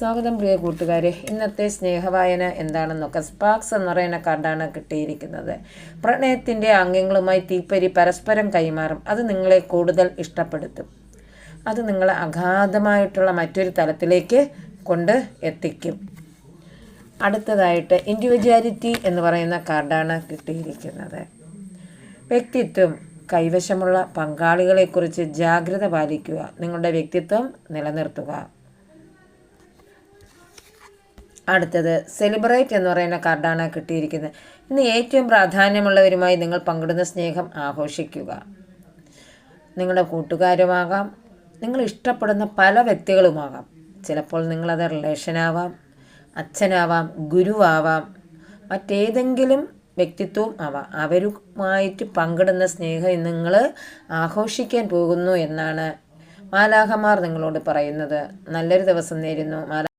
സ്വാഗതം പ്രിയ കൂട്ടുകാരെ. ഇന്നത്തെ സ്നേഹവായന എന്താണെന്നൊക്കെ സ്പാർക്സ് എന്ന് പറയുന്ന കാർഡാണ് കിട്ടിയിരിക്കുന്നത്. പ്രണയത്തിൻ്റെ ആംഗ്യങ്ങളുമായി തീപ്പരി പരസ്പരം കൈമാറും. അത് നിങ്ങളെ കൂടുതൽ ഇഷ്ടപ്പെടുത്തും. അത് നിങ്ങളെ അഗാധമായിട്ടുള്ള മറ്റൊരു തലത്തിലേക്ക് കൊണ്ട് എത്തിക്കും. അടുത്തതായിട്ട് ഇൻഡിവിജ്വാലിറ്റി എന്ന് പറയുന്ന കാർഡാണ് കിട്ടിയിരിക്കുന്നത്. വ്യക്തിത്വം, കൈവശമുള്ള പങ്കാളികളെക്കുറിച്ച് ജാഗ്രത പാലിക്കുക. നിങ്ങളുടെ വ്യക്തിത്വം നിലനിർത്തുക. അടുത്തത് സെലിബ്രേറ്റ് എന്ന് പറയുന്ന കാർഡാണ് കിട്ടിയിരിക്കുന്നത്. ഇന്ന് ഏറ്റവും പ്രാധാന്യമുള്ളവരുമായി നിങ്ങൾ പങ്കിടുന്ന സ്നേഹം ആഘോഷിക്കുക. നിങ്ങളുടെ കൂട്ടുകാരുമാകാം, നിങ്ങൾ ഇഷ്ടപ്പെടുന്ന പല വ്യക്തികളുമാകാം. ചിലപ്പോൾ നിങ്ങളത് റിലേഷനാവാം, അച്ഛനാവാം, ഗുരുവാവാം, മറ്റേതെങ്കിലും വ്യക്തിത്വവും ആവാം. അവരുമായിട്ട് പങ്കിടുന്ന സ്നേഹം നിങ്ങൾ ആഘോഷിക്കാൻ പോകുന്നു എന്നാണ് മാലാഖമാർ നിങ്ങളോട് പറയുന്നത്. നല്ലൊരു ദിവസം നേരുന്നു.